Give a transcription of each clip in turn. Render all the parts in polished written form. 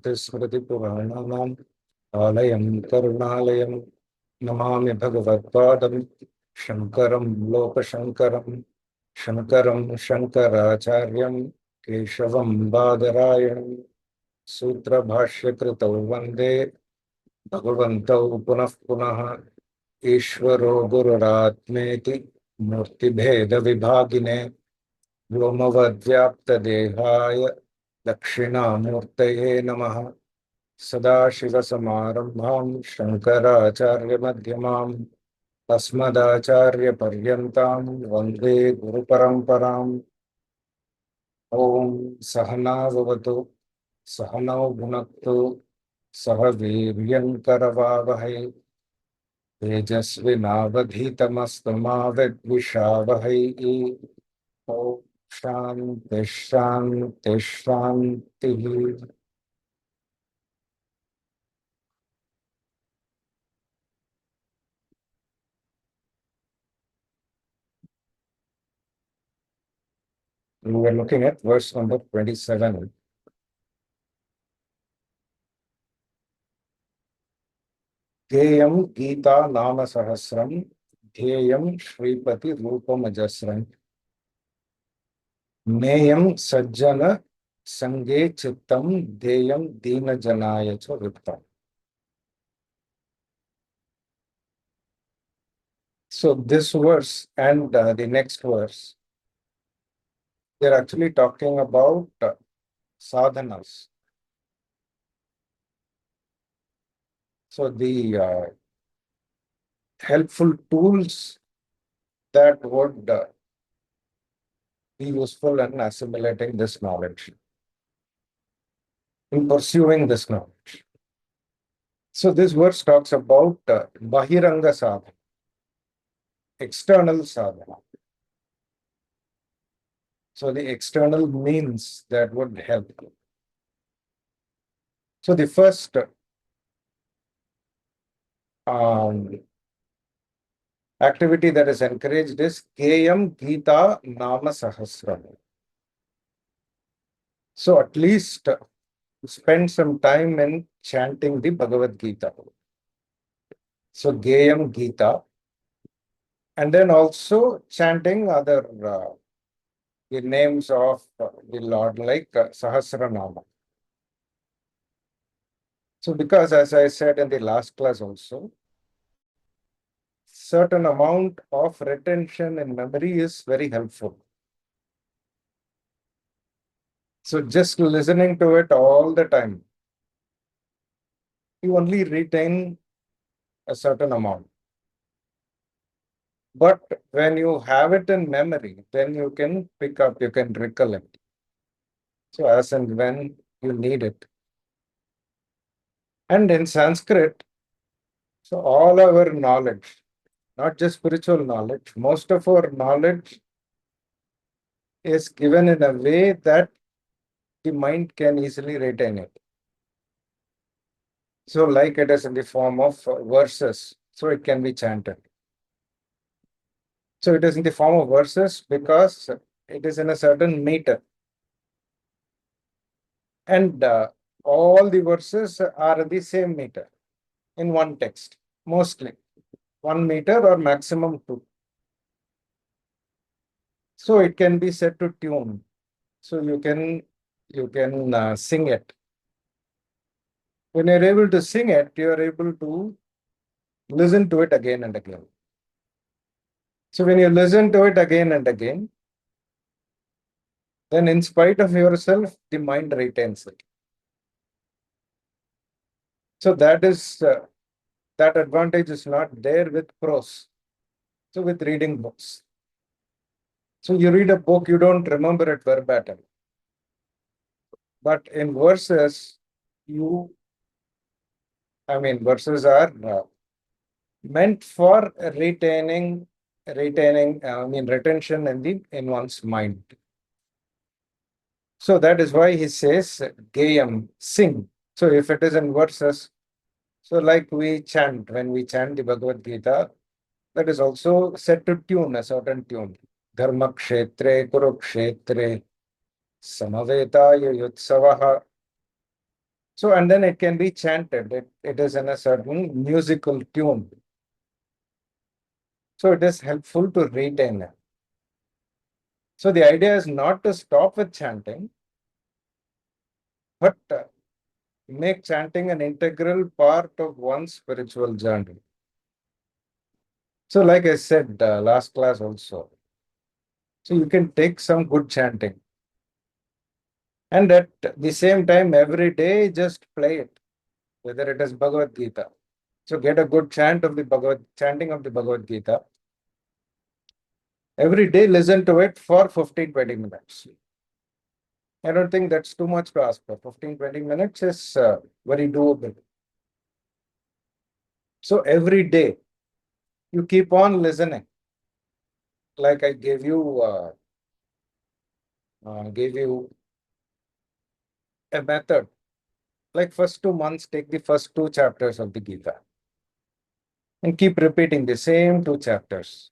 श्रुतिस्मृतिपुराणानाम् आलयं करुणालयं नमामि भगवत्पादं शङ्करं लोकशङ्करं शङ्करं शङ्कराचार्यं केशवं बादरायणं सूत्रभाष्यकृतौ वन्दे भगवन्तौ पुनः पुनः ईश्वरो गुरुरात्मेति मूर्तिभेदविभागिने व्योमवद्व्याप्तदेहाय दक्षिणामूर्तये नमः। सदाशिवसमारम्भां शङ्कराचार्यमध्यमाम् अस्मदाचार्यपर्यन्तां वन्दे गुरुपरम्पराम्। ॐ सहना भवतु सहनौ भुनक्तु सह वीर्यङ्करवावहै तेजस्विनावधीतमस्तु मा विद्विषावहै। ॐ शान्ति शान्ति शान्तिः। We were looking at verse number 27. Geyam Gita Nama Sahasram Dheyam Shripati Rupamajasram Neyam Sajjana Sange Chittam Deyam Dina Janaya Cha Vittam. So this verse and the next verse, they're actually talking about sadhanas. So the helpful tools that would be useful in assimilating this knowledge, in pursuing this knowledge. So this verse talks about Bahiranga sadhana, external sadhana. So the external means that would help. So the first activity that is encouraged is Geyam Gita Nama Sahasram. So at least spend some time in chanting the Bhagavad Gita. So Geyam Gita, and then also chanting other the names of the Lord, like Sahasranama. So because, as I said in the last class also, certain amount of retention and memory is very helpful. So just listening to it all the time, you only retain a certain amount. But when you have it in memory, then you can pick up, you can recollect. So as and when you need it. And in Sanskrit, so all our knowledge, not just spiritual knowledge, most of our knowledge is given in a way that the mind can easily retain it. So like it is in the form of verses, so it can be chanted. So it is in the form of verses because it is in a certain meter. And all the verses are the same meter in one text, mostly 1 meter or maximum 2. So it can be set to tune. So you can sing it. When you're able to sing it, you're able to listen to it again and again. So when you listen to it again and again, then in spite of yourself, the mind retains it. So that advantage is not there with prose. So with reading books. So you read a book, you don't remember it verbatim. But in verses, verses are meant for retention in one's mind. So that is why he says, Geyam, sing. So if it is in verses, so like we chant, when we chant the Bhagavad Gita, that is also set to tune, a certain tune. Dharma kshetre kurukshetre samavetaya yutsavaha So, and then it can be chanted. It is in a certain musical tune. So it is helpful to retain it. So the idea is not to stop with chanting, but make chanting an integral part of one's spiritual journey. So like I said last class also, so you can take some good chanting. And at the same time, every day, just play it, whether it is Bhagavad Gita. So get a good chanting of the Bhagavad Gita. Every day, listen to it for 15-20 minutes. I don't think that's too much to ask for. 15-20 minutes is very doable. So every day, you keep on listening. Like I gave you a method. Like first 2 months, take the first two chapters of the Gita and keep repeating the same two chapters.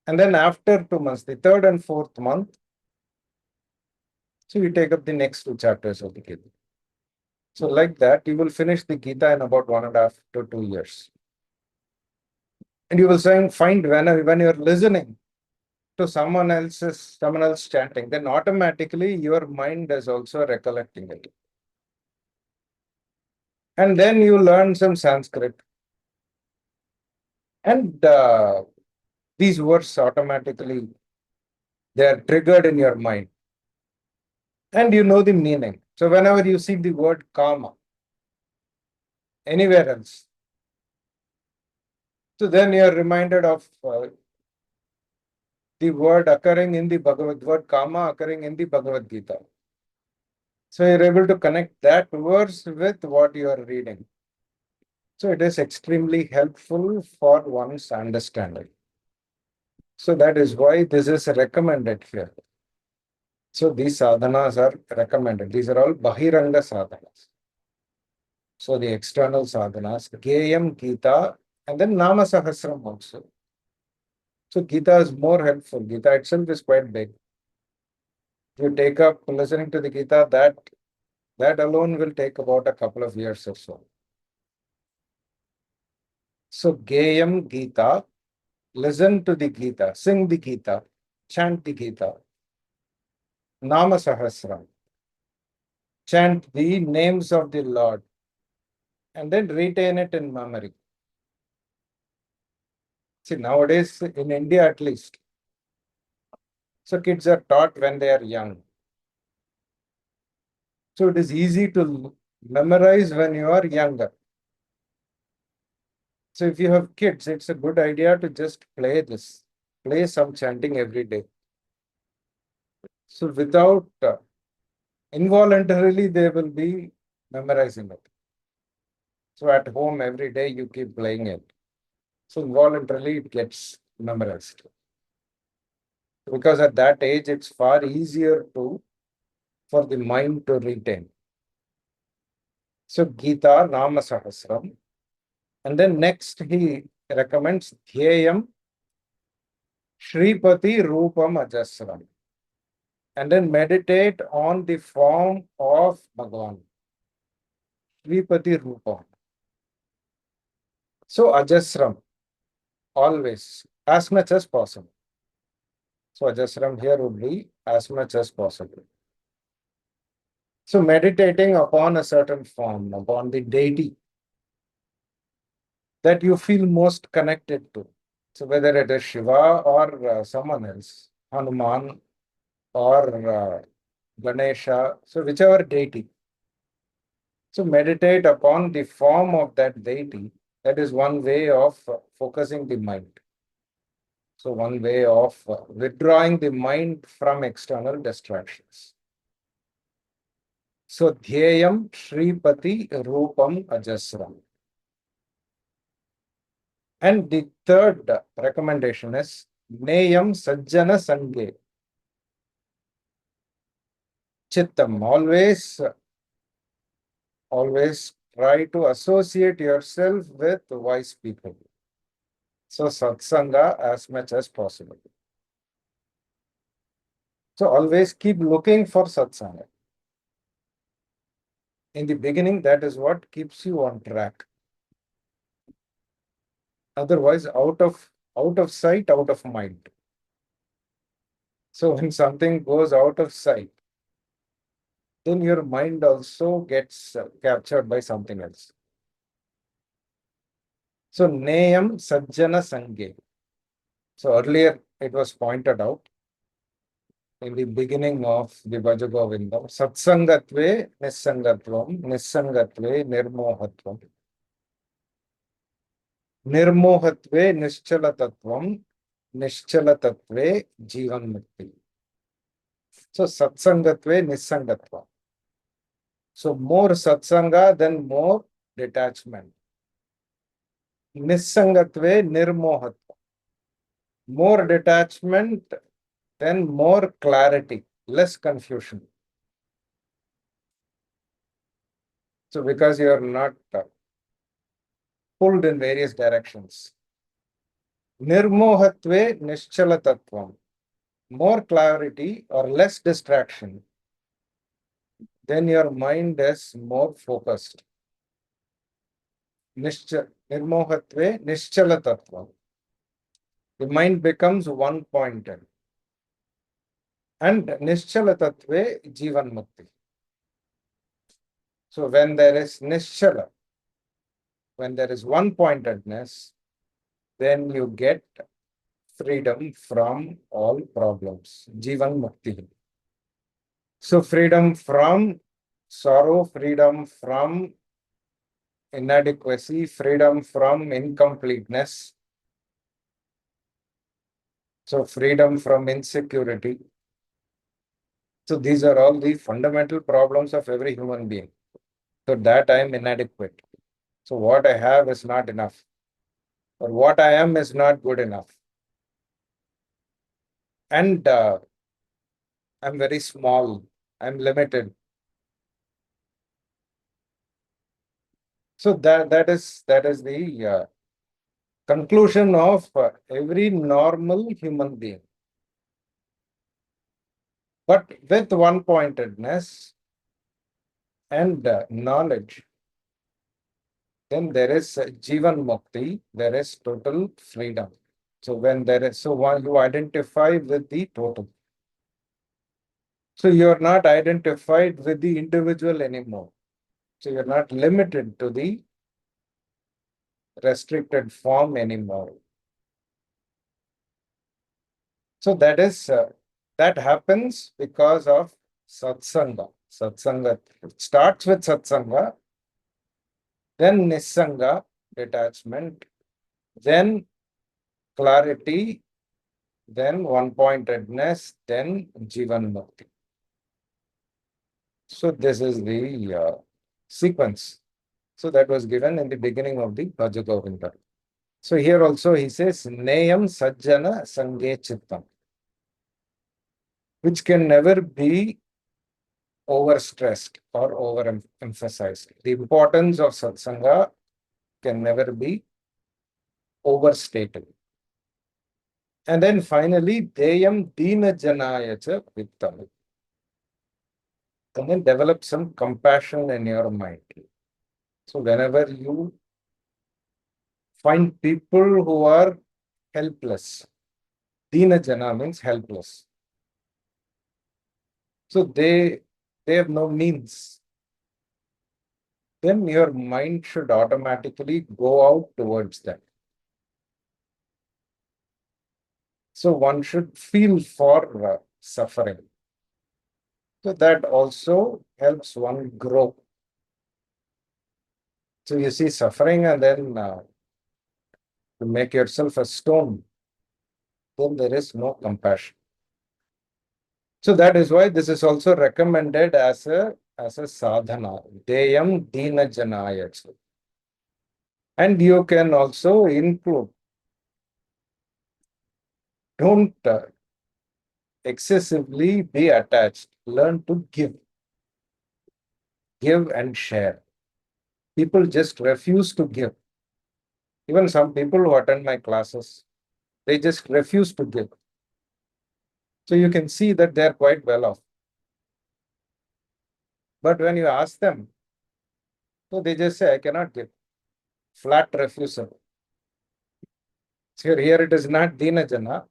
And then after 2 months, the third and fourth month, so you take up the next two chapters of the Gita. So like that, you will finish the Gita in about 1.5 to 2 years. And you will find when you're listening to someone else chanting, then automatically your mind is also recollecting it. And then you learn some Sanskrit. And these words automatically, they are triggered in your mind. And you know the meaning. So whenever you see the word karma anywhere else, so then you are reminded of the word occurring in the word karma occurring in the Bhagavad Gita. So you're able to connect that verse with what you are reading. So it is extremely helpful for one's understanding. So that is why this is recommended here. So these sadhanas are recommended. These are all Bahiranga sadhanas. So the external sadhanas, Geyam, Gita, and then Nama Sahasram also. So Gita is more helpful. Gita itself is quite big. If you take up listening to the Gita, that alone will take about a couple of years or so. So Geyam, Gita, listen to the Gita, sing the Gita, chant the Gita. Nama Sahasram, chant the names of the Lord, and then retain it in memory. See, nowadays in India at least, so kids are taught when they are young. So it is easy to memorize when you are younger. So if you have kids, it's a good idea to just play some chanting every day. So without involuntarily, they will be memorizing it. So at home, every day you keep playing it. So involuntarily, it gets memorized. Because at that age, it's far easier for the mind to retain. So Gita, Nama Sahasram. And then next he recommends Dhyayam, Shripati Rupam Ajasram. And then meditate on the form of Bhagavan. Shripati Rupam. So Ajasram, always, as much as possible. So Ajasram here would be as much as possible. So meditating upon a certain form, upon the deity that you feel most connected to. So whether it is Shiva or someone else, Hanuman or Ganesha, so whichever deity. So meditate upon the form of that deity. That is one way of focusing the mind. So one way of withdrawing the mind from external distractions. So Dhyayam Shripati Rupam Ajasram. And the third recommendation is Neyam Sajjana Sange. Chittam. Always try to associate yourself with wise people. So satsanga as much as possible. So always keep looking for satsanga. In the beginning, that is what keeps you on track. Otherwise, out of sight, out of mind. So when something goes out of sight, then your mind also gets captured by something else. So Neyam Sajjana Sange. So earlier it was pointed out in the beginning of the Bhaja Govindam, Satsangatve Nissangatvam, Nissangatve Nirmohatvam. Nirmohatve Nischalatatvam, Nischalatatve Jivan Mukti. So Satsangatve Nissangatvam. So more satsanga, then more detachment. Nissangatve Nirmohatvam. More detachment, then more clarity, less confusion. So because you are not pulled in various directions. Nirmohatve Nischalatatvam. More clarity or less distraction, then your mind is more focused. Nirmohatve Nischalatatvam. The mind becomes one-pointed. And Nischalatatve Jivan Mukti. So when there is Nischala, when there is one-pointedness, then you get freedom from all problems. Jivan Mukti. So freedom from sorrow, freedom from inadequacy, freedom from incompleteness. So freedom from insecurity. So these are all the fundamental problems of every human being. So that I am inadequate. So what I have is not enough. Or what I am is not good enough. And I'm very small. I'm limited. So that is the conclusion of every normal human being. But with one-pointedness and knowledge, then there is Jivan Mukti, there is total freedom. So when there is, so one you identify with the total. So you're not identified with the individual anymore. So you're not limited to the restricted form anymore. So that is that happens because of satsanga. Satsanga, it starts with satsanga, then nissanga, detachment, then clarity, then one-pointedness, then Jivan Mukti. So this is the sequence. So that was given in the beginning of the Bhaja Govindam. So here also he says, Neyam Sajjana Sange Chittam, which can never be overstressed or overemphasized. The importance of satsanga can never be overstated. And then finally, Deyam Dina Janayacha Vittam. And then develop some compassion in your mind. So whenever you find people who are helpless, Dina Jana means helpless. So they have no means. Then your mind should automatically go out towards them. So one should feel for suffering. So that also helps one grow. So you see suffering and then to make yourself a stone, then there is no compassion. So that is why this is also recommended as a sadhana. Deyam Dina Janayach. And you can also include, don't excessively be attached. Learn to give. Give and share. People just refuse to give. Even some people who attend my classes, they just refuse to give. So you can see that they are quite well off. But when you ask them, So they just say, I cannot give. Flat refusal. So here it is not Dina Jana.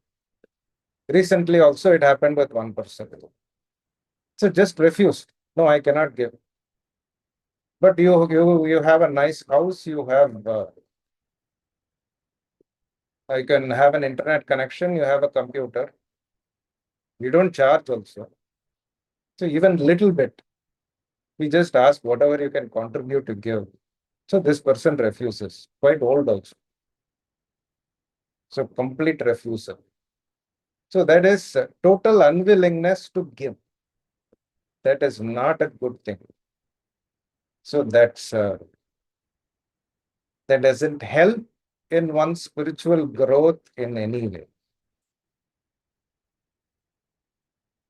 Recently also it happened with one person. So just refused. No, I cannot give. But you have a nice house, you can have an internet connection, you have a computer. You don't charge also. So even little bit, we just ask whatever you can contribute to give. So this person refuses, quite old also. So complete refusal. So that is total unwillingness to give. That is not a good thing. So that doesn't help in one's spiritual growth in any way.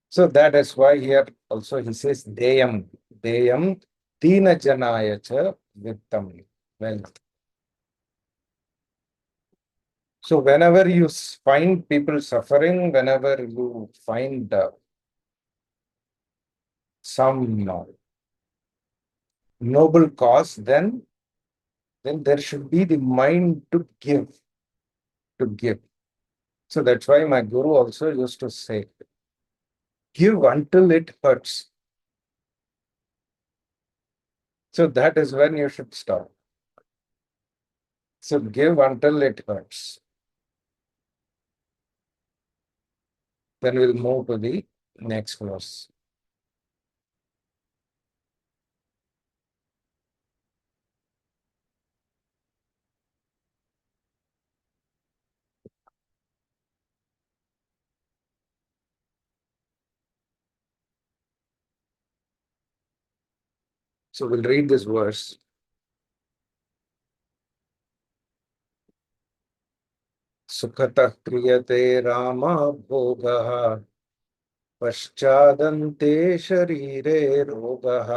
So that is why here also he says Deyam Dina Janayacha Vittam, wealth. So whenever you find people suffering, whenever you find some noble cause, then there should be the mind to give, to give. So that's why my guru also used to say, give until it hurts. So that is when you should stop. So give until it hurts. Then we'll move to the next verse. So we'll read this verse. Sukhatah kriyate Rama bhogah पश्चादन्ते शरीरे रोगः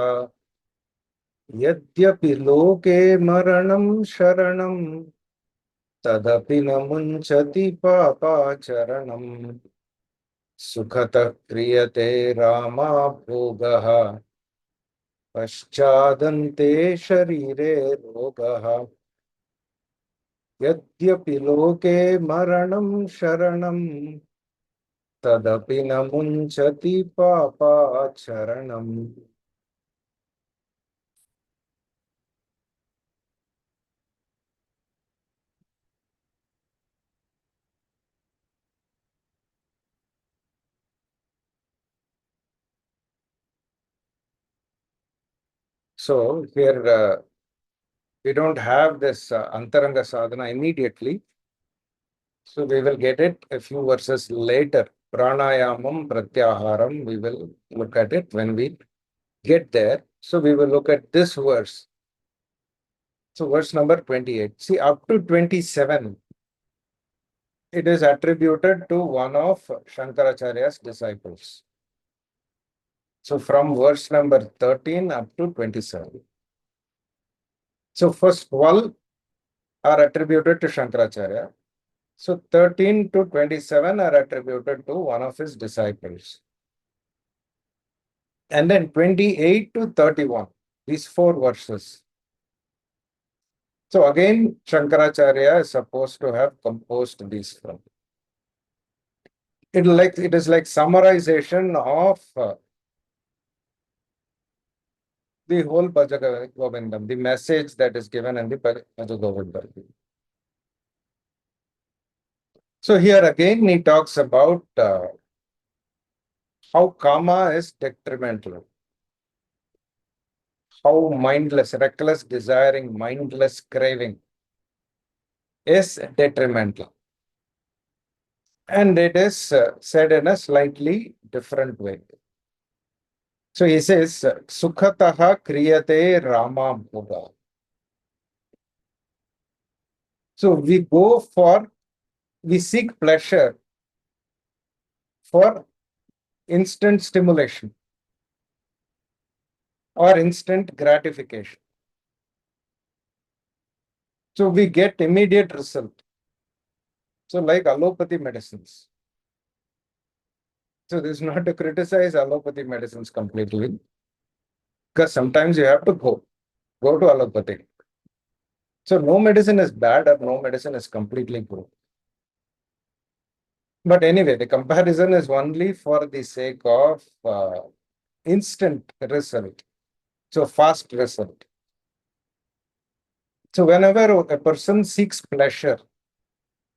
यद्यपि लोके मरणं शरणं तदपि न मुञ्चति पापाचरणम् सुखतः क्रियते रामाभोगः पश्चादन्ते शरीरे रोगः यद्यपि लोके मरणं शरणं तदपि न मुञ्चति पापाचरणम्. So here we don't have this Antaranga sadhana immediately. So we will get it a few verses later. Pranayamam Pratyaharam, we will look at it when we get there. So we will look at this verse. So verse number 28. See, up to 27, it is attributed to one of Shankaracharya's disciples. So from verse number 13 up to 27. So first 12 are attributed to Shankaracharya. So 13 to 27 are attributed to one of his disciples. And then 28 to 31, these four verses. So again, Shankaracharya is supposed to have composed these from. It is like summarization of the whole Bhaja Govindam, the message that is given in the Bhaja Govindam. So here again he talks about how karma is detrimental, how mindless, reckless desiring, mindless craving is detrimental. And it is said in a slightly different way. So he says, Sukhataha kriyate Rama Bhoga. So we seek pleasure for instant stimulation or instant gratification. So we get immediate result. So like allopathy medicines. So this is not to criticize allopathy medicines completely, because sometimes you have to go. go to allopathy. So no medicine is bad or no medicine is completely good. But anyway, the comparison is only for the sake of instant result. So fast result. So whenever a person seeks pleasure,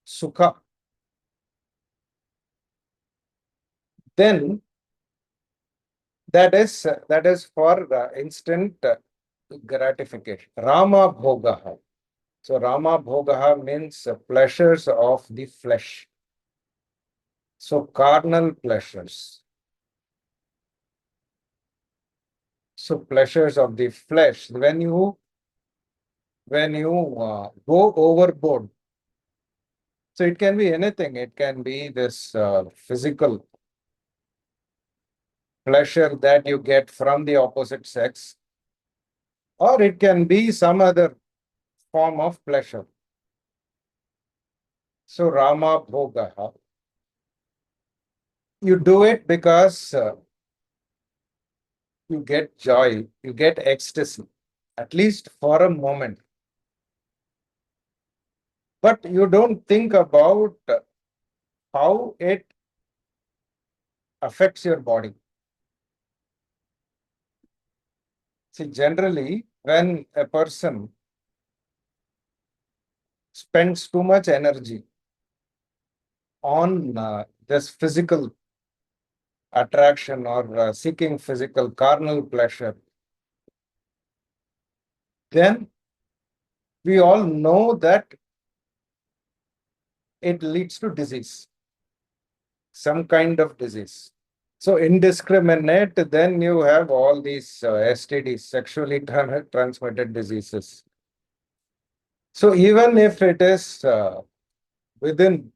sukha, then that is for instant gratification. Rama bhogaha. So Rama bhogaha means pleasures of the flesh. So carnal pleasures. So pleasures of the flesh. When you go overboard, so it can be anything. It can be this physical pleasure that you get from the opposite sex, or it can be some other form of pleasure. So Rama Bhogaha. You do it because you get joy, you get ecstasy, at least for a moment. But you don't think about how it affects your body. See, generally, when a person spends too much energy on this physical attraction or seeking physical carnal pleasure, then we all know that it leads to disease, some kind of disease. So indiscriminate, then you have all these STDs, sexually transmitted diseases. So even if it is within,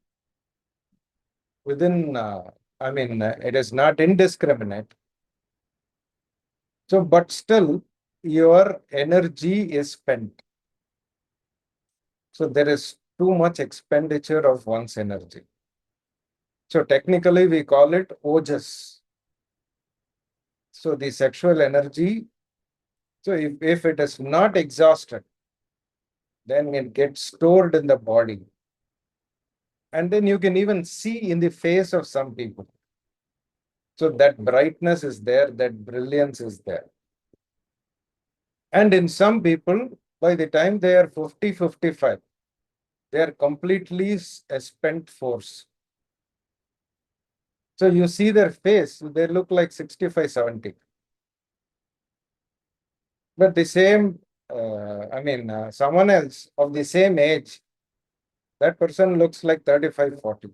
it is not indiscriminate. So, but still, your energy is spent. So there is too much expenditure of one's energy. So technically, we call it ojas. So the sexual energy, so if it is not exhausted, then it gets stored in the body. And then you can even see in the face of some people. So that brightness is there, that brilliance is there. And in some people, by the time they are 50, 55, they are completely a spent force. So you see their face, they look like 65, 70. But the same, someone else of the same age, that person looks like 35, 40.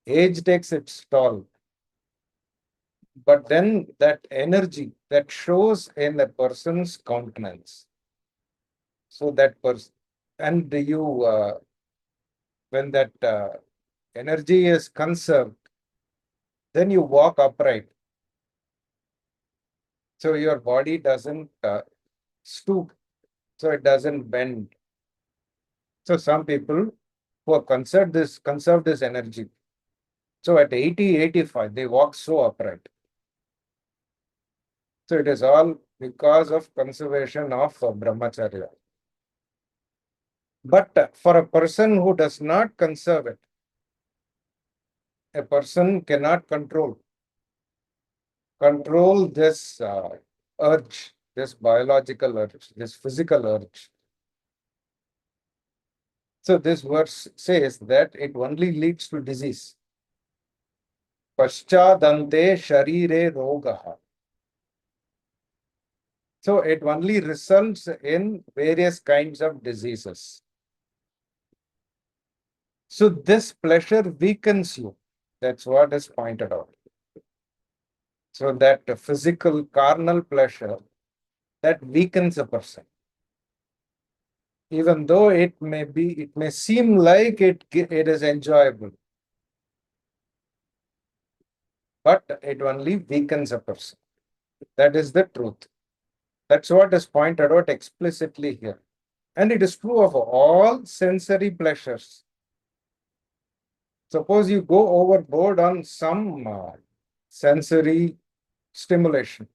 Age takes its toll. But then that energy that shows in a person's countenance. So that person, and when that energy is conserved, then you walk upright. So your body doesn't stoop, so it doesn't bend. So some people who have conserved this energy. So at 80, 85, they walk so upright. So it is all because of conservation of brahmacharya. But for a person who does not conserve it, a person cannot control this urge, this biological urge, this physical urge. So this verse says that it only leads to disease. Paschadante sharire rogaha. So it only results in various kinds of diseases. So this pleasure weakens you. That's what is pointed out. So that physical carnal pleasure, that weakens a person. Even though it may seem like it is enjoyable, but it only weakens a person. That is the truth. That's what is pointed out explicitly here. And it is true of all sensory pleasures. Suppose you go overboard on some sensory stimulation.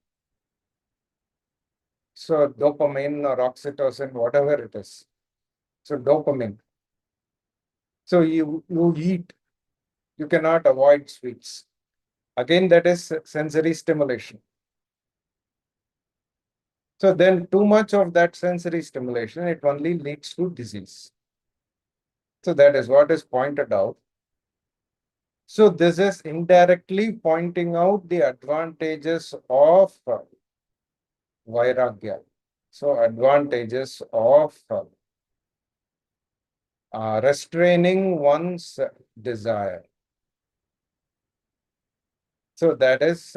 So dopamine or oxytocin, whatever it is. So dopamine. So you eat, you cannot avoid sweets. Again, that is sensory stimulation. So then too much of that sensory stimulation, it only leads to disease. So that is what is pointed out. So this is indirectly pointing out the advantages of vairagya. So advantages of restraining one's desire. So that is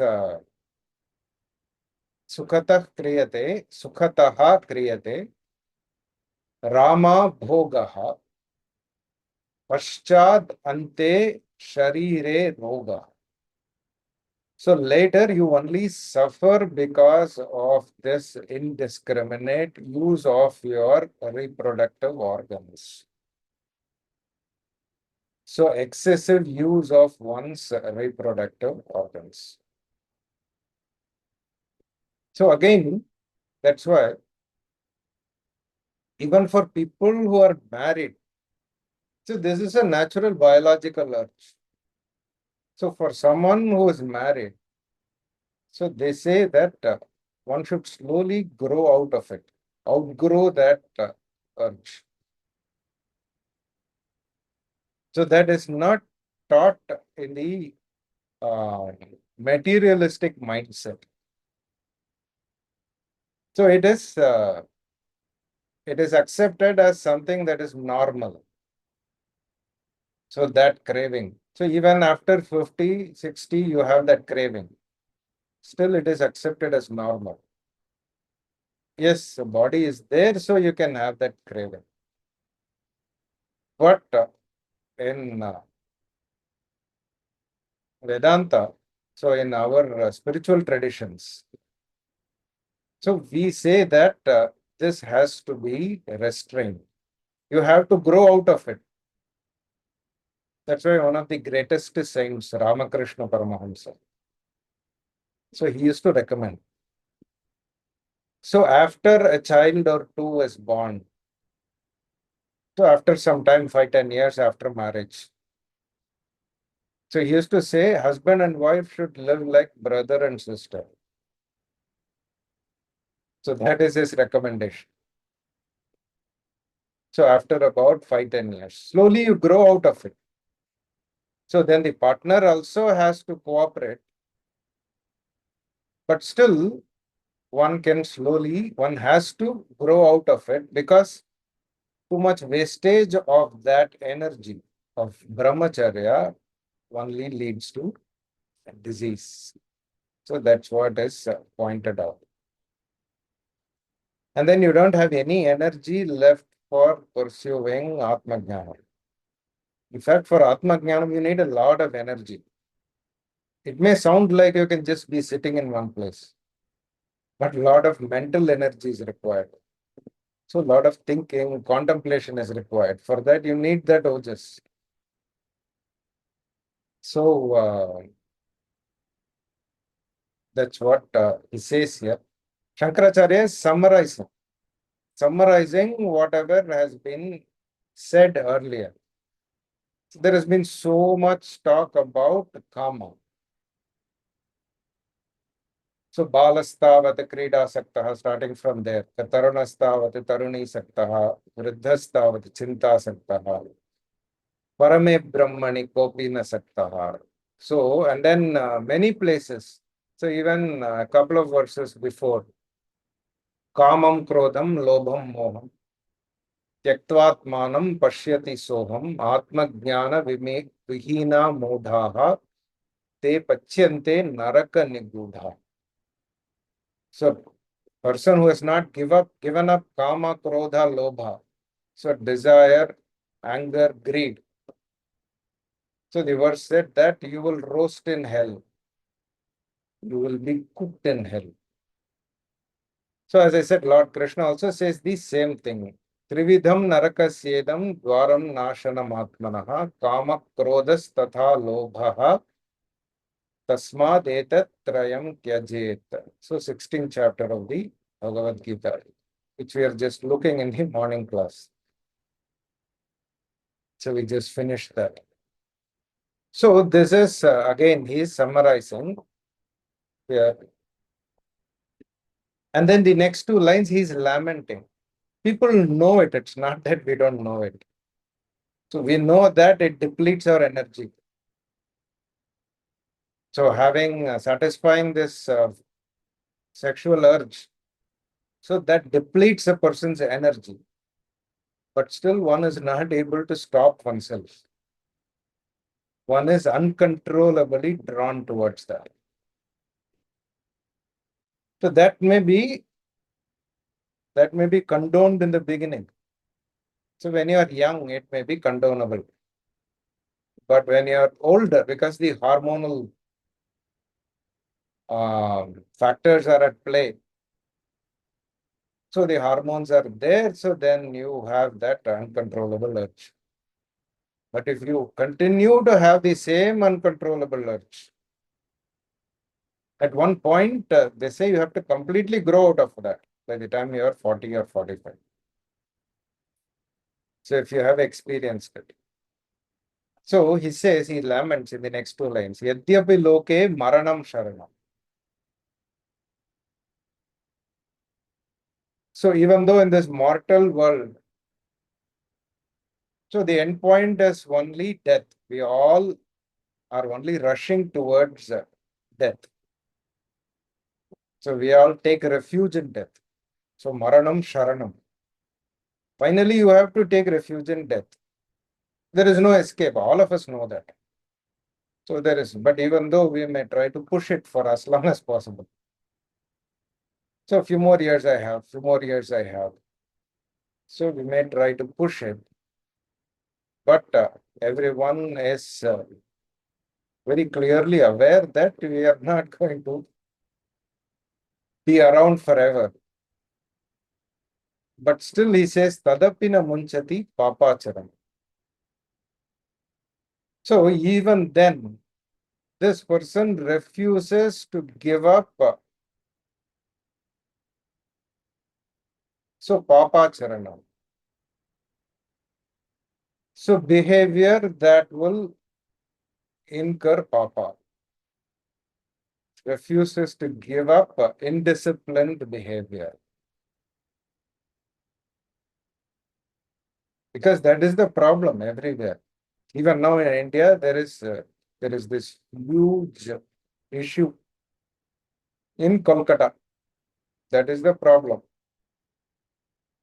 sukhatah kriyate, rama bhogaha, paschad ante sharire roga. So later you only suffer because of this indiscriminate use of your reproductive organs. So excessive use of one's reproductive organs. So again, that's why even for people who are married, so this is a natural biological urge. So for someone who is married, so they say that one should slowly grow out of it, outgrow that urge. So that is not taught in the materialistic mindset. So it is accepted as something that is normal. So that craving. So even after 50, 60, you have that craving. Still it is accepted as normal. Yes, the body is there, so you can have that craving. But in Vedanta, so in our spiritual traditions, so we say that this has to be restrained. You have to grow out of it. That's why one of the greatest saints, Ramakrishna Paramahamsa, so he used to recommend. So after a child or two is born, so after some time, 5, 10 years after marriage, so he used to say husband and wife should live like brother and sister. So that is his recommendation. So after about 5, 10 years, slowly you grow out of it. So then the partner also has to cooperate. But still, one has to grow out of it because too much wastage of that energy of brahmacharya only leads to disease. So that's what is pointed out. And then you don't have any energy left for pursuing Atma Jnana. In fact, for Atma Jnana, you need a lot of energy. It may sound like you can just be sitting in one place, but a lot of mental energy is required. So a lot of thinking, contemplation is required. For that, you need that ojas. So that's what he says here. Shankaracharya is summarizing whatever has been said earlier. There has been so much talk about karma. So balastavat krida saktaha, starting from there. Tarunastavat taruni saktaha, vriddhastavat chinta saktaha, parame brahmani kopina saktaha. So, and then many places. So even a couple of verses before, kamam krodham lobham moham, त्यक्त्वात्मानं पश्यति सोहम आत्मज्ञान विहीना मूढ़ाः ते पच्यन्ते नरक निगूढ़ा. So, person who has not given up kama, krodha, lobha, so desire, anger, greed. So the verse said that you will roast in hell. You will be cooked in hell. So as I said, Lord Krishna also says the same thing. Trividham narakasyedam dwaram nashanam atmanaha kama krodhas tatha lobhaha tasmad etat trayam tyajet. So 16th chapter of the Bhagavad Gita, which we are just looking in the morning class. So we just finished that. So this is, again, he is summarizing here. And then the next two lines, he is lamenting. People know it. It's not that we don't know it. So we know that it depletes our energy. So having, satisfying this sexual urge, so that depletes a person's energy. But still one is not able to stop oneself. One is uncontrollably drawn towards that. So that may be condoned in the beginning. So when you are young, it may be condonable. But when you are older, because the hormonal factors are at play, so the hormones are there, so then you have that uncontrollable urge. But if you continue to have the same uncontrollable urge, at one point, they say you have to completely grow out of that by the time you are 40 or 45. So if you have experienced it. So he says, he laments in the next two lines, Yadyapi loke maranam sharanam. So even though in this mortal world, so the end point is only death. We all are only rushing towards death. So we all take refuge in death. So maranam sharanam. Finally, you have to take refuge in death. There is no escape. All of us know that. So there is, but even though we may try to push it for as long as possible. So a few more years I have, few more years I have. So we may try to push it. But everyone is very clearly aware that we are not going to be around forever. But still he says, Tadapina munchati papacharam. So even then, this person refuses to give up. So papacharanam. So behavior that will incur papa. Refuses to give up indisciplined behavior. Because that is the problem everywhere. Even now in India, there is this huge issue in Kolkata. That is the problem.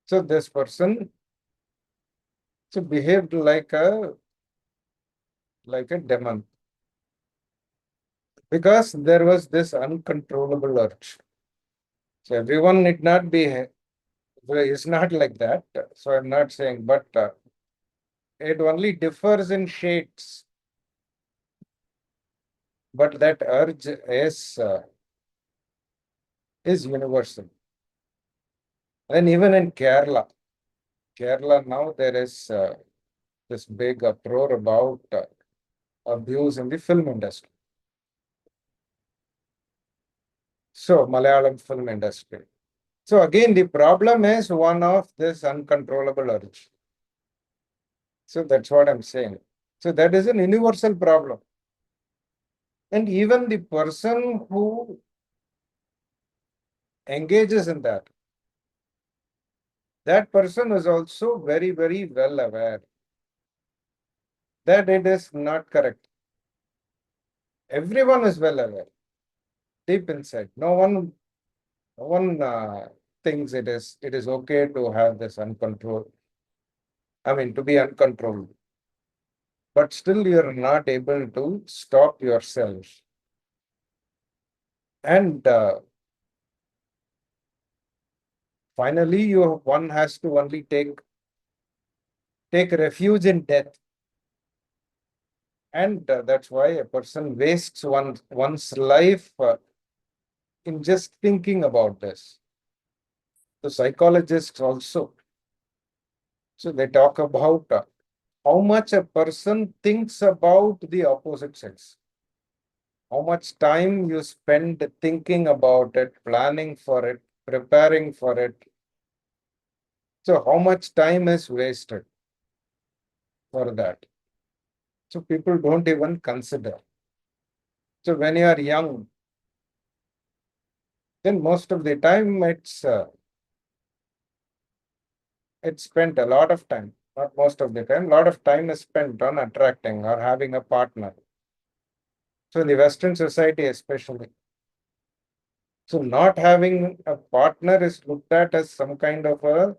So this person behaved like a demon. Because there was this uncontrollable urge. So everyone need not be, it's not like that. So I'm not saying, but it only differs in shades. But that urge is universal. And even in Kerala now there is this big uproar about abuse in the film industry. So Malayalam film industry. So again, the problem is one of this uncontrollable urge. So that's what I'm saying. So that is an universal problem. And even the person who engages in that person is also very, very well aware that it is not correct. Everyone is well aware, deep inside. No one thinks it is okay to have this uncontrolled. I mean, to be uncontrolled. But still, you are not able to stop yourself. And finally, one has to only take refuge in death. And that's why a person wastes one's life in just thinking about this. The psychologists also, so they talk about how much a person thinks about the opposite sex. How much time you spend thinking about it, planning for it. preparing for it. So how much time is wasted for that? So people don't even consider. So when you are young, then most of the time it's spent a lot of time, not most of the time, a lot of time is spent on attracting or having a partner. So in the Western society especially. So not having a partner is looked at as some kind of a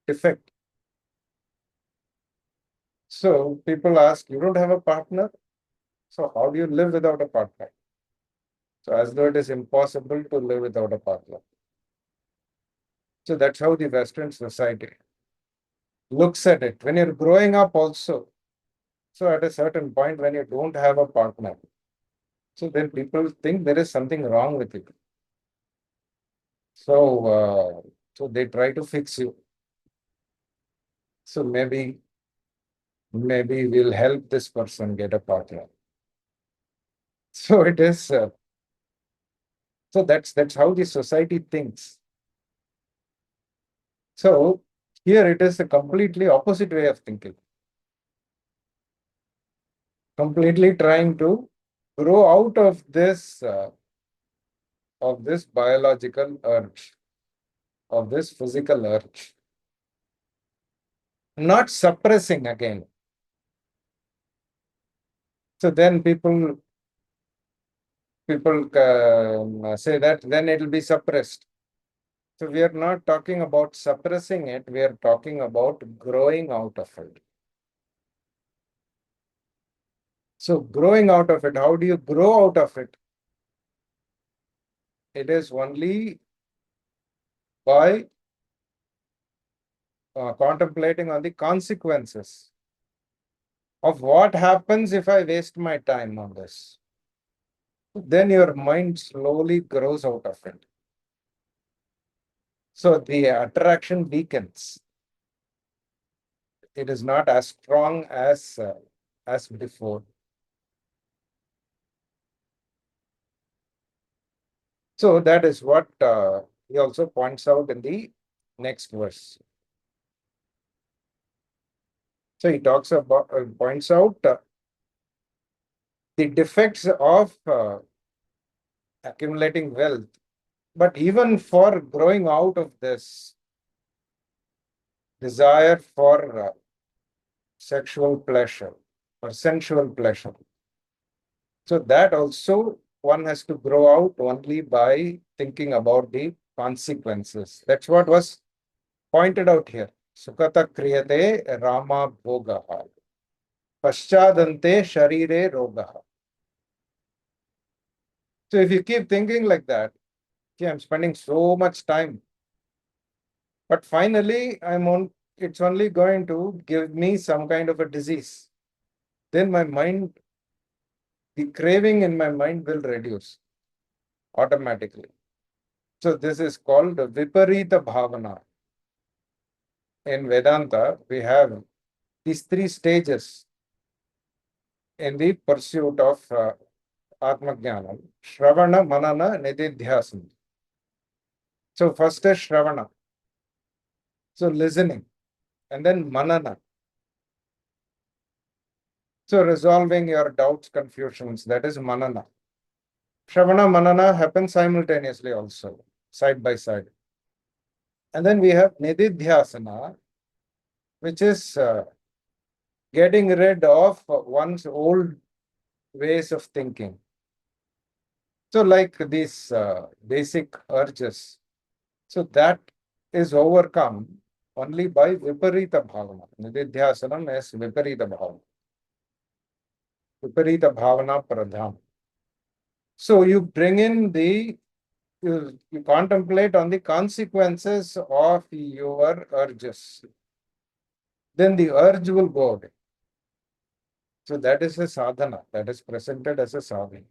defect. So people ask, you don't have a partner? So how do you live without a partner? So as though it is impossible to live without a partner. So that's how the Western society looks at it. When you're growing up also, so at a certain point when you don't have a partner, so then people think there is something wrong with you. So they try to fix you. So maybe we'll help this person get a partner. So it is. So that's how the society thinks. So here it is a completely opposite way of thinking. Completely trying to grow out of this biological urge, of this physical urge. Not suppressing again. So then people say that then it will be suppressed. So we are not talking about suppressing it, we are talking about growing out of it. So growing out of it, how do you grow out of it? It is only by contemplating on the consequences of what happens if I waste my time on this. Then your mind slowly grows out of it. So the attraction weakens. It is not as strong as before. So that is what he also points out in the next verse. So he talks about points out the defects of accumulating wealth. But even for growing out of this desire for sexual pleasure or sensual pleasure, so that also one has to grow out only by thinking about the consequences. That's what was pointed out here. Sukata kriyate Rama bhogaha. Paschadante sharire rogaha. So if you keep thinking like that, okay, I'm spending so much time, but finally it's only going to give me some kind of a disease. Then my mind, the craving in my mind will reduce automatically. So this is called Viparita Bhavana. In Vedanta, we have these three stages in the pursuit of Atma Jnanam: Shravana, Manana, Nididhyasana. So first is Shravana. So listening. And then Manana. So resolving your doubts, confusions, that is Manana. Shravana, Manana happen simultaneously also, side by side. And then we have Nididhyasana, which is getting rid of one's old ways of thinking. So like these basic urges. So that is overcome only by Viparita Bhavana. Nididhyasanam is Viparita Bhavana. Viparita Bhavana Pradhan. So you bring in you contemplate on the consequences of your urges. Then the urge will go away. So that is a sadhana, that is presented as a sadhana.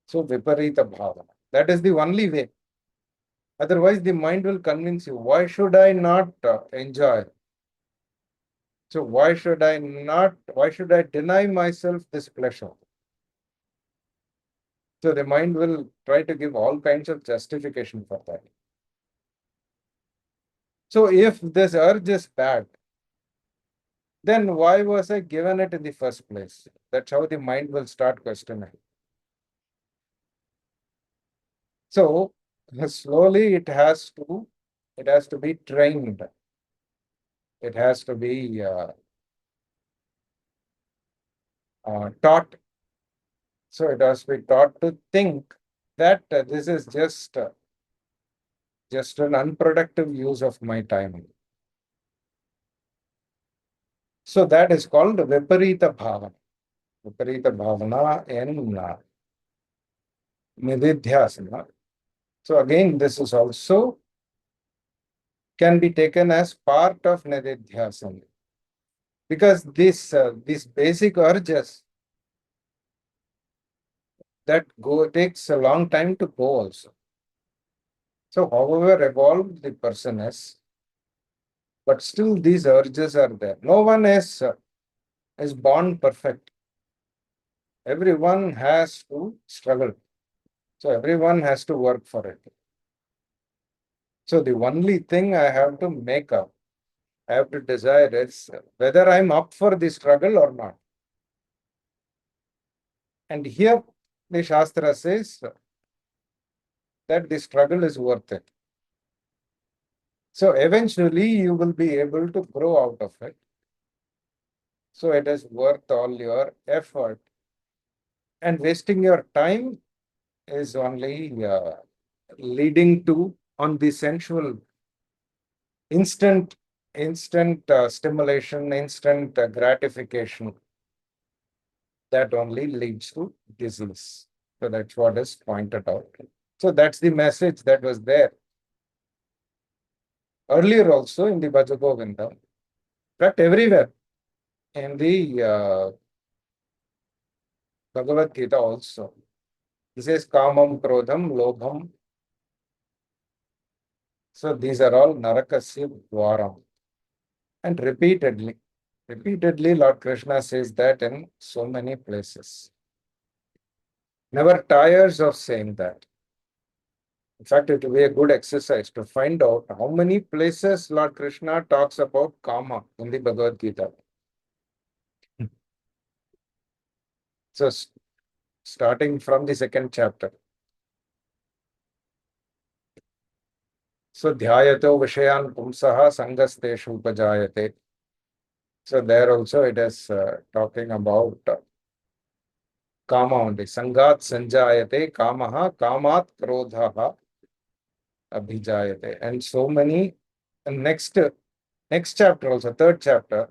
So Viparita Bhavana. That is the only way. Otherwise, the mind will convince you, why should I not enjoy? So why should I deny myself this pleasure? So the mind will try to give all kinds of justification for that. So if this urge is bad, then why was I given it in the first place? That's how the mind will start questioning. So slowly it has to be trained. It has to be taught. So it has to be taught to think that this is just an unproductive use of my time. So that is called Viparita Bhavana. Viparita Bhavana in Nididhyasana. So again, this is also can be taken as part of Nididhyasana. Because these basic urges that go takes a long time to go also. So however evolved the person is, but still these urges are there. No one is born perfect. Everyone has to struggle. So everyone has to work for it. So the only thing I have to make up, I have to desire is whether I'm up for the struggle or not. And here the Shastra says that the struggle is worth it. So eventually you will be able to grow out of it. So it is worth all your effort. And wasting your time is only leading to on the sensual instant stimulation, instant gratification. That only leads to disease. So that's what is pointed out. So that's the message that was there earlier also in the Bhaja Govindam. In fact, everywhere in the Bhagavad Gita also. This is Kamam, Krodham, Lobham. So these are all Narakasya Dwaram. And repeatedly, Lord Krishna says that in so many places. Never tires of saying that. In fact, it will be a good exercise to find out how many places Lord Krishna talks about karma in the Bhagavad Gita. So, starting from the second chapter. So, dhyayato vishayan pumsaha sangasteshu upajayate. So, there also it is talking about kama only. Sangat sanjayate kamaha kamat krodhaha abhijayate. And so many, and next chapter also, third chapter,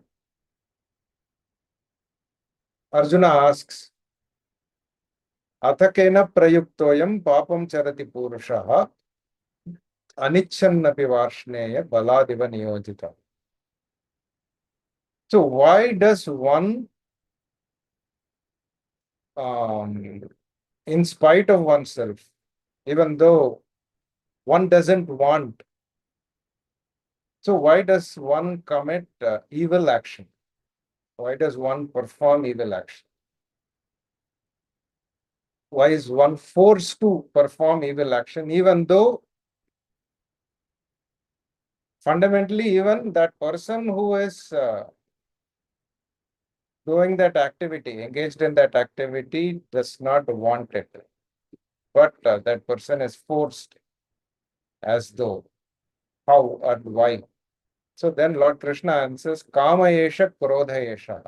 Arjuna asks, Athakena prayuktoyam papam charati purushaha anichannapi varshneya baladiva niyojita. So why does one, in spite of oneself, even though one doesn't want, so why does one commit evil action? Why does one perform evil action? Why is one forced to perform evil action, even though fundamentally even that person who is doing that activity, engaged in that activity, does not want it. But that person is forced as though. How and why? So then Lord Krishna answers, Kama Yesha Krodha Yesha.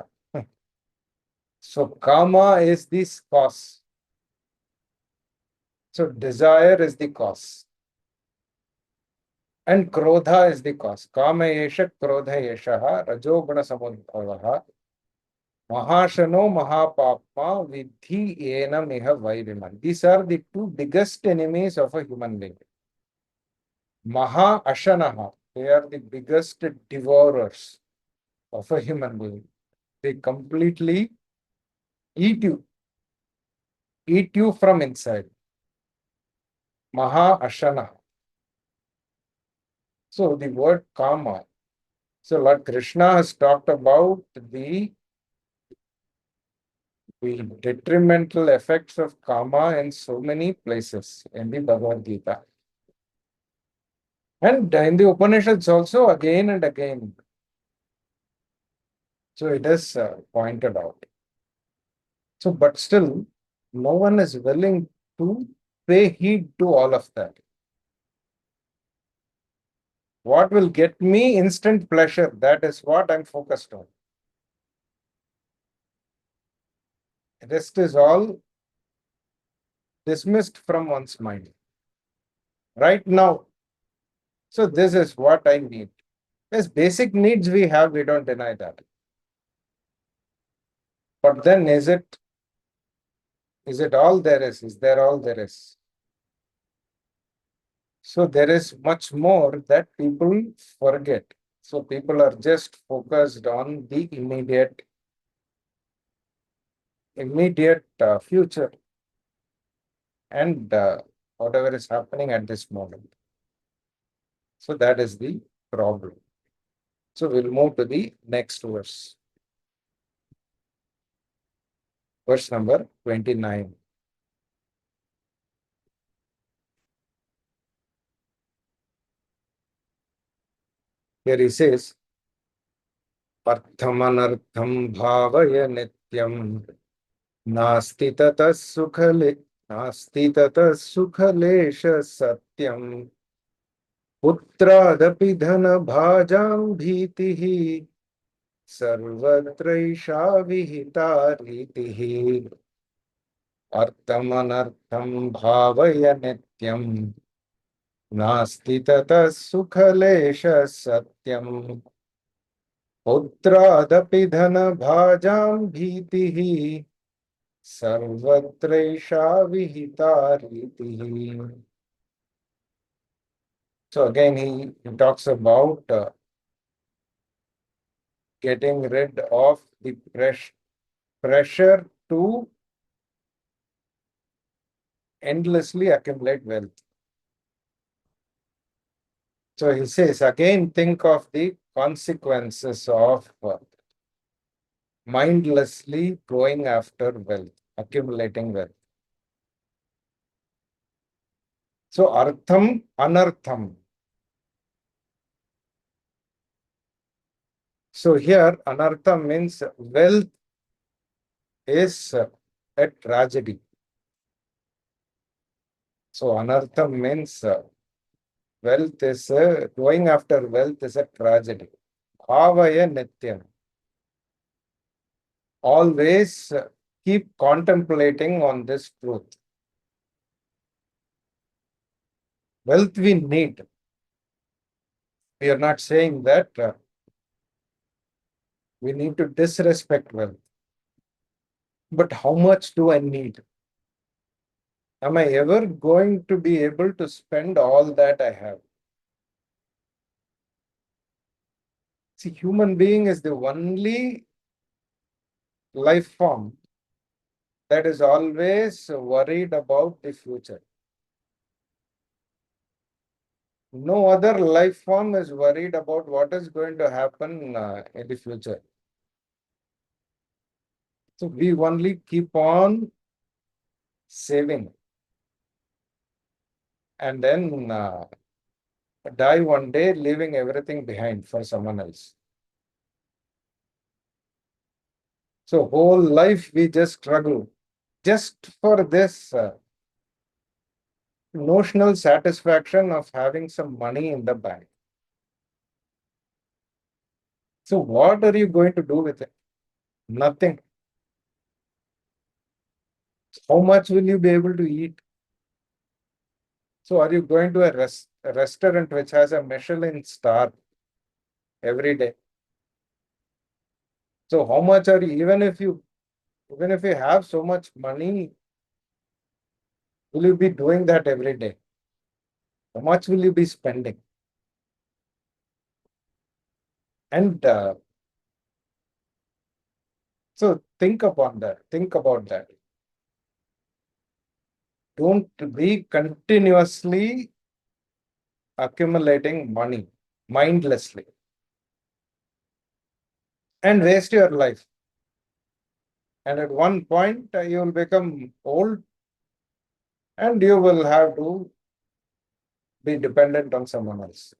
So Kama is this cause. So desire is the cause. And Krodha is the cause. Kama Yesha Krodha Yesha Rajoguna Samudbhavaha Mahashano Mahapapma Vidhi Ena Miha Vairiman. These are the two biggest enemies of a human being. Maha Ashanaha, they are the biggest devourers of a human being. They completely eat you from inside. Maha Ashanaha. So the word Kama. So Lord Krishna has talked about the the detrimental effects of karma in so many places in the Bhagavad Gita. And in the Upanishads also again and again. So it is pointed out. So, but still, no one is willing to pay heed to all of that. What will get me instant pleasure? That is what I'm focused on. Rest is all dismissed from one's mind. Right now, so this is what I need. Yes, basic needs we have, we don't deny that. But then is it all there is? Is there all there is? So there is much more that people forget. So people are just focused on the immediate future and whatever is happening at this moment. So that is the problem. So we'll move to the next verse. Verse number 29. Here he says, Parthamanartham bhavaya nityam nasti tata sukhale sukhalesha satyam putradapi dhana bhajam bhitihi sarvatraisha vihita ritihi arthamanartham bhavaya nityam nasti tata sukhalesha satyam putradapi dhana bhajam bhitihi sarvatraisha vihita ritihi. So again, he talks about getting rid of the pressure to endlessly accumulate wealth. So he says, again, think of the consequences of mindlessly going after wealth, accumulating wealth. So artham, anartham. So here, anartham means wealth is a tragedy. So anartham means wealth is going after wealth is a tragedy. Bhavaya nityam. Always keep contemplating on this truth. Wealth we need. We are not saying that we need to disrespect wealth. But how much do I need? Am I ever going to be able to spend all that I have? See, human being is the only life form that is always worried about the future. No other life form is worried about what is going to happen in the future. So we only keep on saving and then die one day, leaving everything behind for someone else. So whole life we just struggle just for this notional satisfaction of having some money in the bank. So what are you going to do with it? Nothing. How much will you be able to eat? So are you going to a restaurant which has a Michelin star every day? So how much are you, even if you have so much money, will you be doing that every day? How much will you be spending? And so think upon that. Think about that. Don't be continuously accumulating money mindlessly and waste your life. And at one point, you will become old and you will have to be dependent on someone else.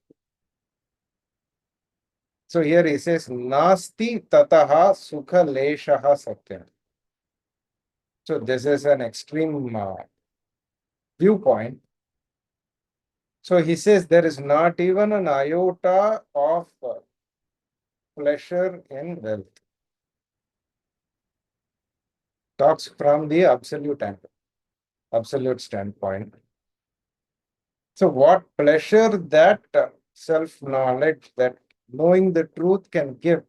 So here he says, Nasti tataha sukha leshaha satyam. So this is an extreme viewpoint. So he says there is not even an iota of pleasure in wealth. Talks from the absolute standpoint. So what pleasure that self-knowledge, that knowing the truth can give,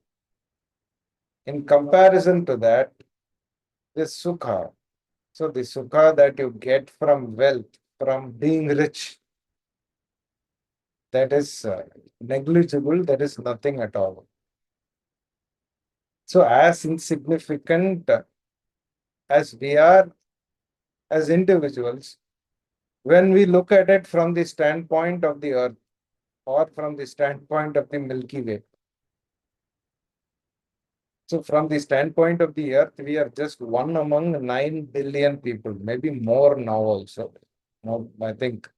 in comparison to that, this sukha. So the sukha that you get from wealth, from being rich, that is negligible, that is nothing at all. So as insignificant as we are as individuals, when we look at it from the standpoint of the earth or from the standpoint of the Milky Way. So from the standpoint of the earth, we are just one among 9 billion people, maybe more now also. No, I think.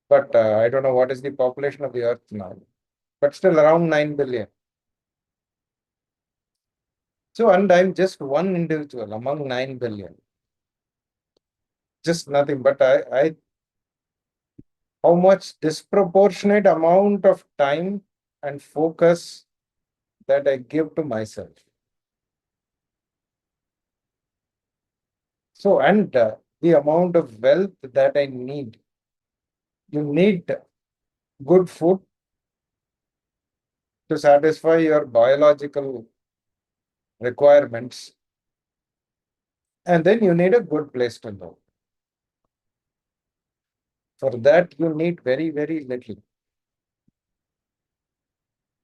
But I don't know what is the population of the earth now, but still around 9 billion. So, and I'm just one individual among 9 billion. Just nothing, but how much disproportionate amount of time and focus that I give to myself. So, and the amount of wealth that I need. You need good food to satisfy your biological requirements. And then you need a good place to live. For that, you need very, very little,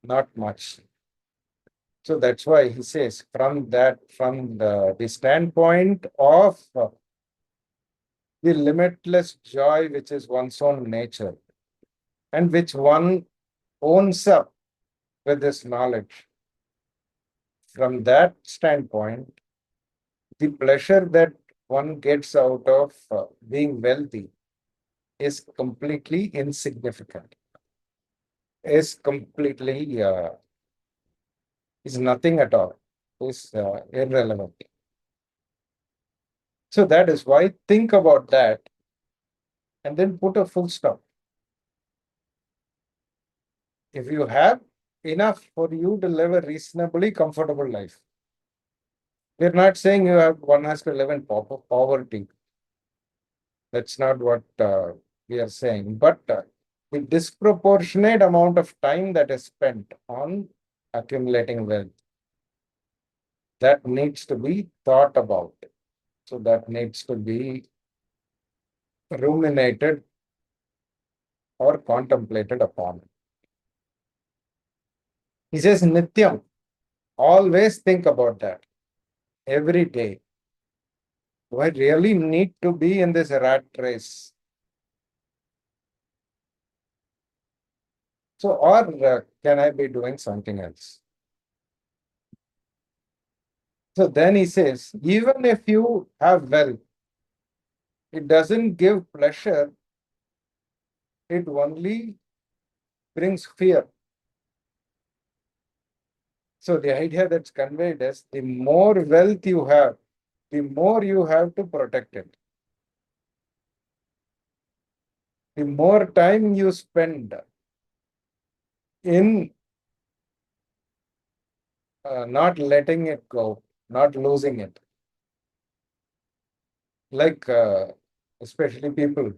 not much. So that's why he says, from the standpoint of the limitless joy, which is one's own nature, and which one owns up with this knowledge. From that standpoint, the pleasure that one gets out of being wealthy is completely insignificant, is completely is nothing at all, is irrelevant. So that is why think about that and then put a full stop. If you have enough for you to live a reasonably comfortable life, we're not saying one has to live in poverty. That's not what we are saying. But the disproportionate amount of time that is spent on accumulating wealth, that needs to be thought about. So that needs to be ruminated or contemplated upon. He says, Nityam, always think about that every day. Do I really need to be in this rat race? So, or can I be doing something else? So then he says, even if you have wealth, it doesn't give pleasure, it only brings fear. So the idea that's conveyed is the more wealth you have, the more you have to protect it. The more time you spend in not letting it go, not losing it. Like especially people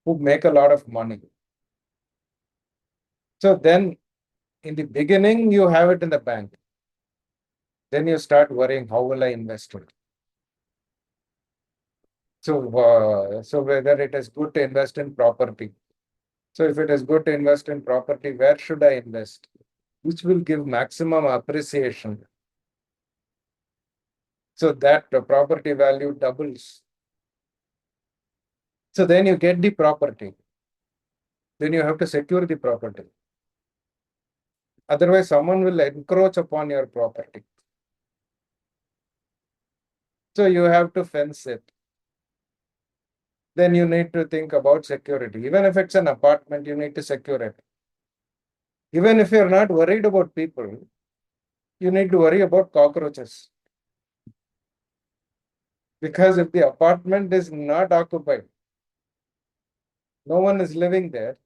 who make a lot of money. So then in the beginning, you have it in the bank. Then you start worrying, how will I invest it? So whether it is good to invest in property. So if it is good to invest in property, where should I invest? Which will give maximum appreciation. So that the property value doubles. So then you get the property. Then you have to secure the property. Otherwise, someone will encroach upon your property. So you have to fence it. Then you need to think about security. Even if it's an apartment, you need to secure it. Even if you're not worried about people, you need to worry about cockroaches. Because if the apartment is not occupied, no one is living there,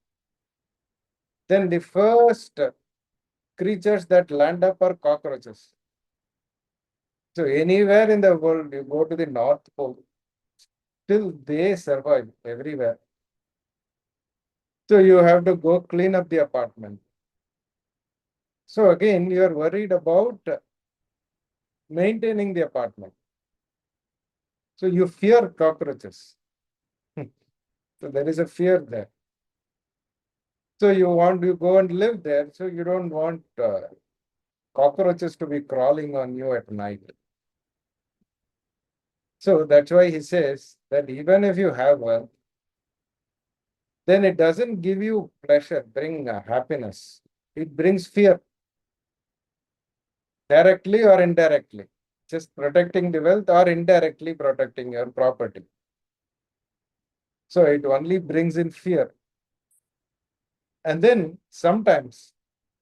then the first creatures that land up are cockroaches. So anywhere in the world, you go to the North Pole, still they survive everywhere. So you have to go clean up the apartment. So again, you are worried about maintaining the apartment. So you fear cockroaches. So there is a fear there. So you want to go and live there. So you don't want cockroaches to be crawling on you at night. So that's why he says that even if you have wealth, then it doesn't give you pleasure, bring happiness. It brings fear, directly or indirectly. Just protecting the wealth or indirectly protecting your property. So it only brings in fear. And then sometimes,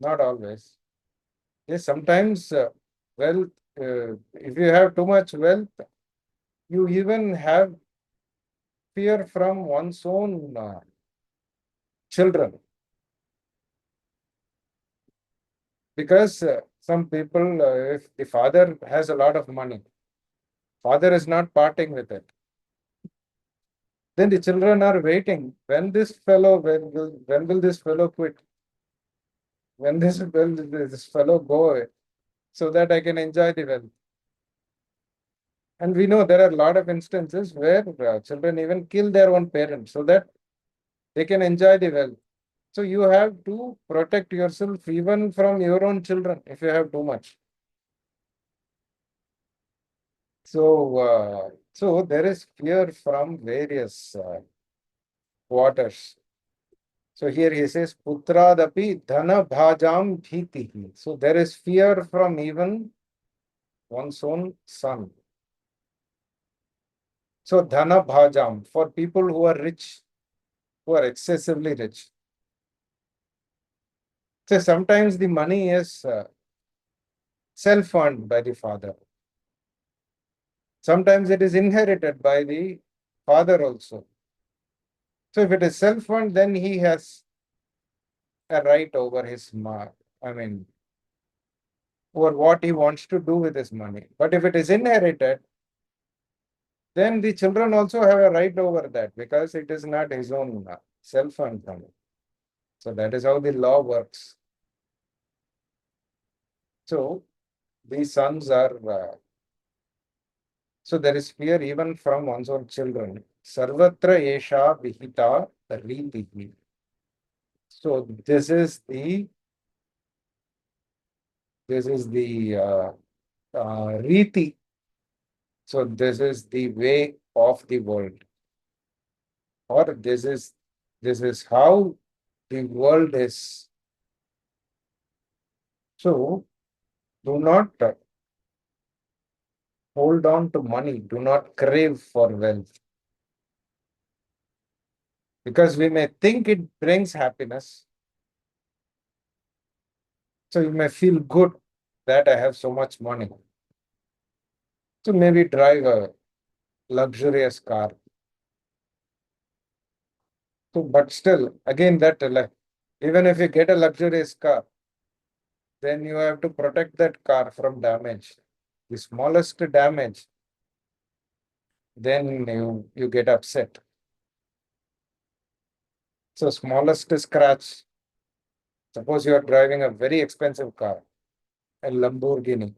not always, yes, sometimes wealth, if you have too much wealth, you even have fear from one's own children. Because some people, if the father has a lot of money, father is not parting with it. Then the children are waiting. When will this fellow quit? When will this fellow go so that I can enjoy the wealth? And we know there are a lot of instances where children even kill their own parents so that they can enjoy the wealth. So you have to protect yourself even from your own children if you have too much. So there is fear from various quarters. So here he says, Putradapi dhana bhajam bhitihi. So there is fear from even one's own son. So dhana bhajam, for people who are rich, who are excessively rich. So sometimes the money is self-earned by the father. Sometimes it is inherited by the father also. So if it is self-earned, then he has a right over his over what he wants to do with his money. But if it is inherited, then the children also have a right over that because it is not his own self-earned money. So that is how the law works. So these sons are, so there is fear even from one's own children. Sarvatra esha vihita ritihi. So this is the riti. So this is the way of the world, or this is how the world is. So do not hold on to money. Do not crave for wealth. Because we may think it brings happiness. So you may feel good that I have so much money. So maybe drive a luxurious car. So, but still, again, even if you get a luxurious car, then you have to protect that car from damage. The smallest damage, then you get upset. So smallest scratch. Suppose you are driving a very expensive car, a Lamborghini.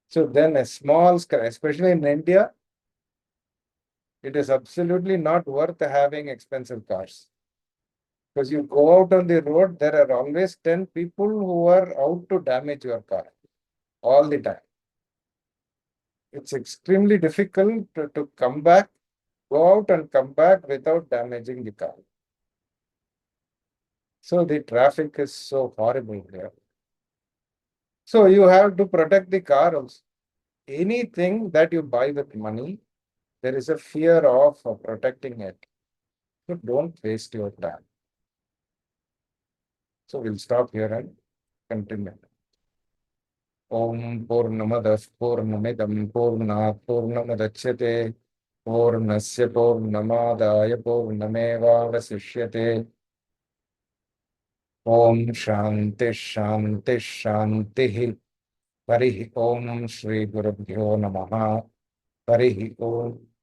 So then a small scratch, especially in India, it is absolutely not worth having expensive cars. Because you go out on the road, there are always 10 people who are out to damage your car all the time. It's extremely difficult to come back, go out and come back without damaging the car. So the traffic is so horrible here. So you have to protect the car also. anything that you buy with money, there is a fear of protecting it. So don't waste your time. So we'll stop here and continue. Om Purnamadah Purnamidam Purnat Purnamudachyate Purnasya Purnamadaya Purnamevavasishyate. Om Shanti Shanti Shanti. Harihi Om Shri Gurubhyo Namaha. Harihi Om.